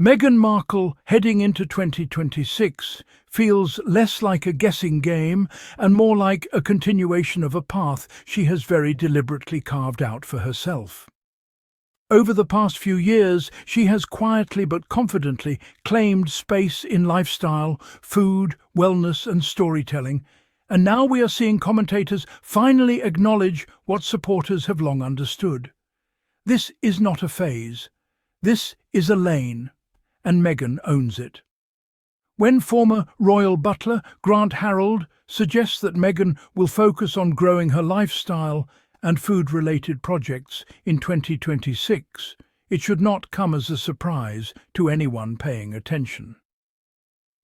Meghan Markle heading into 2026 feels less like a guessing game and more like a continuation of a path she has very deliberately carved out for herself. Over the past few years, she has quietly but confidently claimed space in lifestyle, food, wellness and storytelling, and now we are seeing commentators finally acknowledge what supporters have long understood. This is not a phase. This is a lane, and Meghan owns it. When former royal butler Grant Harold suggests that Meghan will focus on growing her lifestyle and food-related projects in 2026, it should not come as a surprise to anyone paying attention.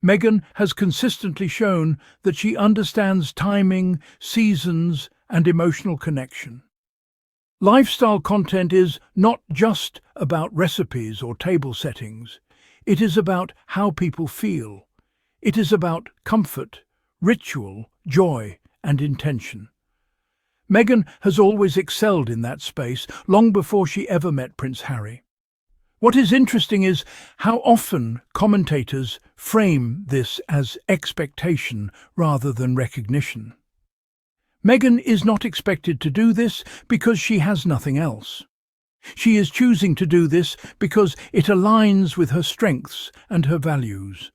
Meghan has consistently shown that she understands timing, seasons, and emotional connection. Lifestyle content is not just about recipes or table settings. It is about how people feel. It is about comfort, ritual, joy, and intention. Meghan has always excelled in that space, long before she ever met Prince Harry. What is interesting is how often commentators frame this as expectation rather than recognition. Meghan is not expected to do this because she has nothing else. She is choosing to do this because it aligns with her strengths and her values.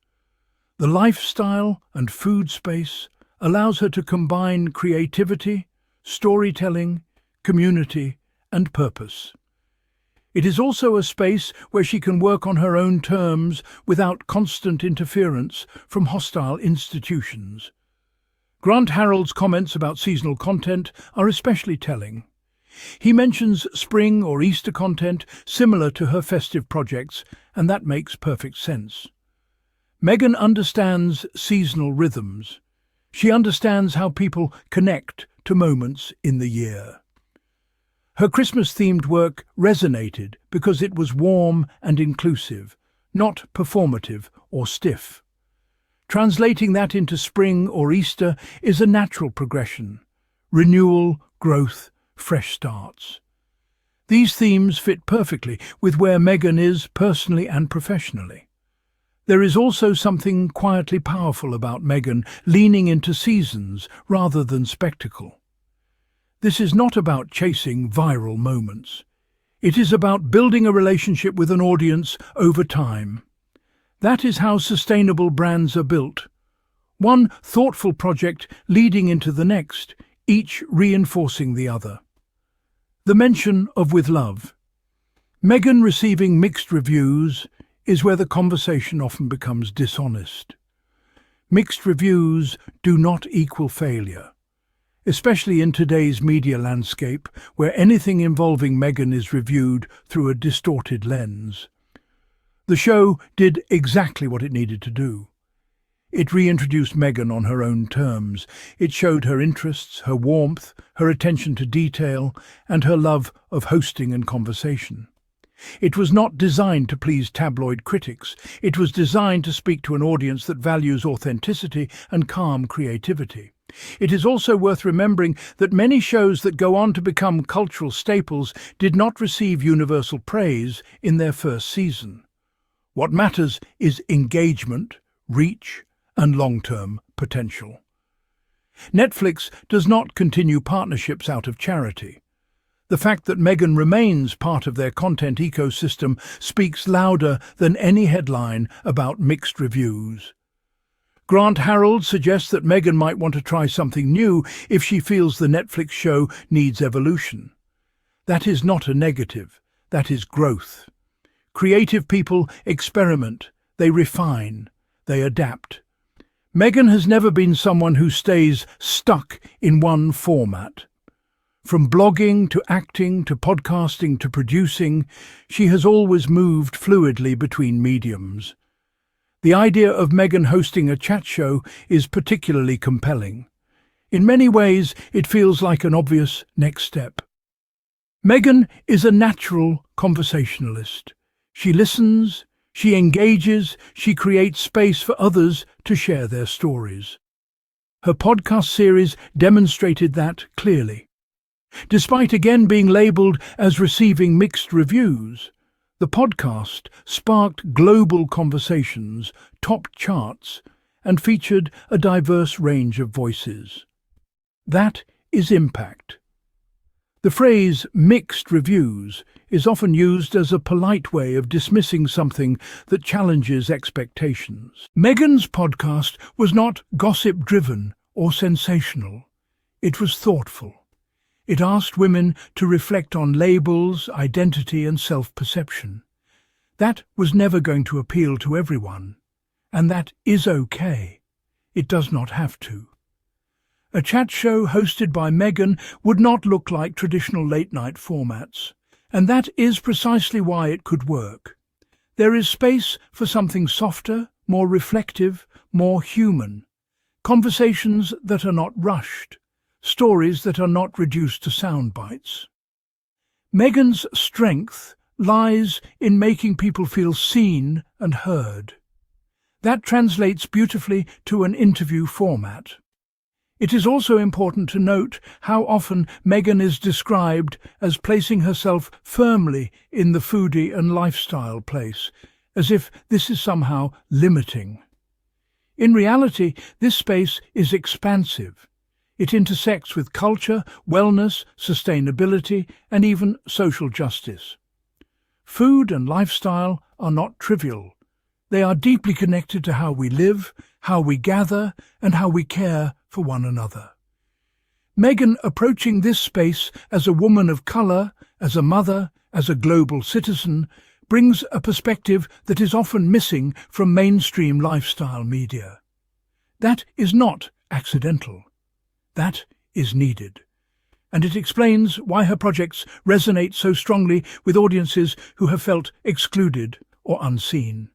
The lifestyle and food space allows her to combine creativity, storytelling, community, and purpose. It is also a space where she can work on her own terms without constant interference from hostile institutions. Grant Harold's comments about seasonal content are especially telling. He mentions spring or Easter content similar to her festive projects, and that makes perfect sense. Meghan understands seasonal rhythms. She understands how people connect to moments in the year. Her Christmas-themed work resonated because it was warm and inclusive, not performative or stiff. Translating that into spring or Easter is a natural progression: renewal, growth, fresh starts. These themes fit perfectly with where Meghan is personally and professionally. There is also something quietly powerful about Meghan leaning into seasons rather than spectacle. This is not about chasing viral moments. It is about building a relationship with an audience over time. That is how sustainable brands are built. One thoughtful project leading into the next, each reinforcing the other. The mention of "with love." Meghan receiving mixed reviews is where the conversation often becomes dishonest. Mixed reviews do not equal failure, especially in today's media landscape where anything involving Meghan is reviewed through a distorted lens. The show did exactly what it needed to do. It reintroduced Meghan on her own terms. It showed her interests, her warmth, her attention to detail, and her love of hosting and conversation. It was not designed to please tabloid critics. It was designed to speak to an audience that values authenticity and calm creativity. It is also worth remembering that many shows that go on to become cultural staples did not receive universal praise in their first season. What matters is engagement, reach, and long-term potential. Netflix does not continue partnerships out of charity. The fact that Meghan remains part of their content ecosystem speaks louder than any headline about mixed reviews. Grant Harold suggests that Meghan might want to try something new if she feels the Netflix show needs evolution. That is not a negative, that is growth. Creative people experiment, they refine, they adapt. Meghan has never been someone who stays stuck in one format. From blogging to acting to podcasting to producing, she has always moved fluidly between mediums. The idea of Meghan hosting a chat show is particularly compelling. In many ways, it feels like an obvious next step. Meghan is a natural conversationalist. She listens, she engages, she creates space for others to share their stories. Her podcast series demonstrated that clearly. Despite again being labelled as receiving mixed reviews, The podcast sparked global conversations, topped charts, and featured a diverse range of voices. That is impact. The phrase "mixed reviews" is often used as a polite way of dismissing something that challenges expectations. Meghan's podcast was not gossip-driven or sensational. It was thoughtful. It asked women to reflect on labels, identity, and self-perception. That was never going to appeal to everyone, and that is okay. It does not have to. A chat show hosted by Meghan would not look like traditional late-night formats, and that is precisely why it could work. There is space for something softer, more reflective, more human. Conversations that are not rushed, stories that are not reduced to sound bites. Meghan's strength lies in making people feel seen and heard. That translates beautifully to an interview format. It is also important to note how often Meghan is described as placing herself firmly in the foodie and lifestyle place, as if this is somehow limiting. In reality, this space is expansive. It intersects with culture, wellness, sustainability, and even social justice. Food and lifestyle are not trivial. They are deeply connected to how we live, how we gather, and how we care for one another. Meghan approaching this space as a woman of colour, as a mother, as a global citizen, brings a perspective that is often missing from mainstream lifestyle media. That is not accidental. That is needed. And it explains why her projects resonate so strongly with audiences who have felt excluded or unseen.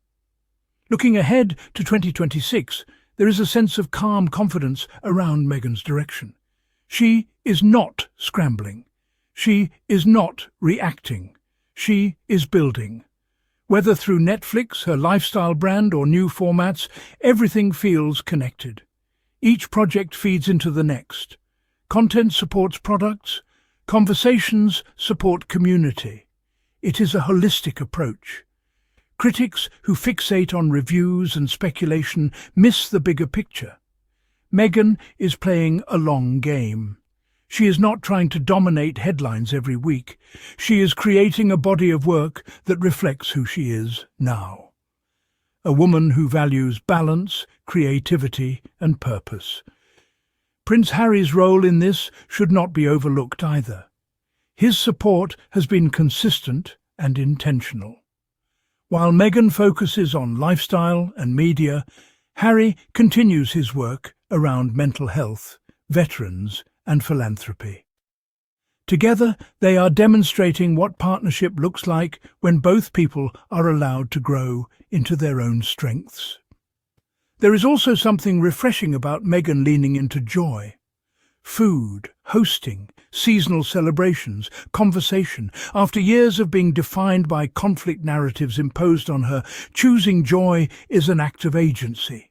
Looking ahead to 2026, there is a sense of calm confidence around Meghan's direction. She is not scrambling. She is not reacting. She is building. Whether through Netflix, her lifestyle brand, or new formats, everything feels connected. Each project feeds into the next. Content supports products. Conversations support community. It is a holistic approach. Critics who fixate on reviews and speculation miss the bigger picture. Meghan is playing a long game. She is not trying to dominate headlines every week. She is creating a body of work that reflects who she is now. A woman who values balance, creativity, and purpose. Prince Harry's role in this should not be overlooked either. His support has been consistent and intentional. While Meghan focuses on lifestyle and media, Harry continues his work around mental health, veterans, and philanthropy. Together, they are demonstrating what partnership looks like when both people are allowed to grow into their own strengths. There is also something refreshing about Meghan leaning into joy. Food, hosting, seasonal celebrations, conversation. After years of being defined by conflict narratives imposed on her, choosing joy is an act of agency.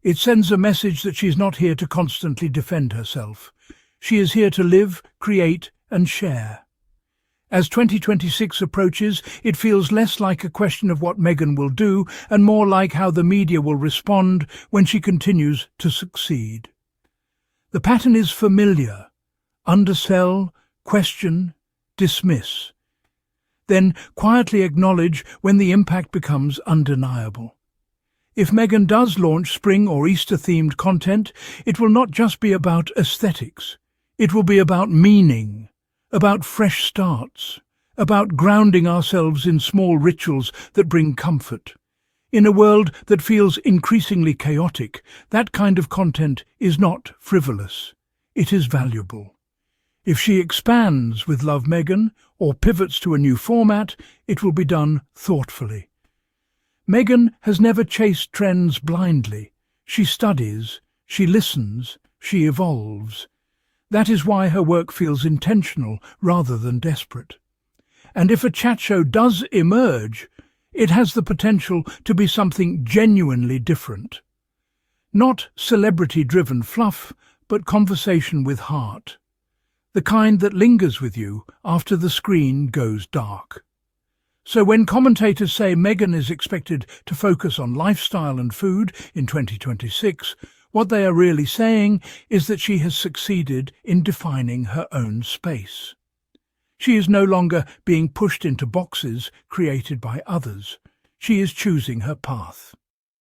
It sends a message that she's not here to constantly defend herself. She is here to live, create, and share. As 2026 approaches, it feels less like a question of what Meghan will do and more like how the media will respond when she continues to succeed. The pattern is familiar. Undersell, question, dismiss. Then quietly acknowledge when the impact becomes undeniable. If Meghan does launch spring or Easter-themed content, it will not just be about aesthetics. It will be about meaning, about fresh starts, about grounding ourselves in small rituals that bring comfort. In a world that feels increasingly chaotic, that kind of content is not frivolous. It is valuable. If she expands with Love Meghan or pivots to a new format, it will be done thoughtfully. Meghan has never chased trends blindly. She studies, she listens, she evolves. That is why her work feels intentional rather than desperate. And if a chat show does emerge, it has the potential to be something genuinely different. Not celebrity-driven fluff, but conversation with heart. The kind that lingers with you after the screen goes dark. So when commentators say Meghan is expected to focus on lifestyle and food in 2026, what they are really saying is that she has succeeded in defining her own space. She is no longer being pushed into boxes created by others. She is choosing her path.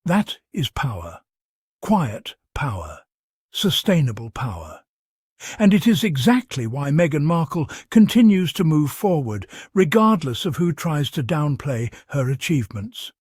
That is power. Quiet power. Sustainable power. And it is exactly why Meghan Markle continues to move forward, regardless of who tries to downplay her achievements.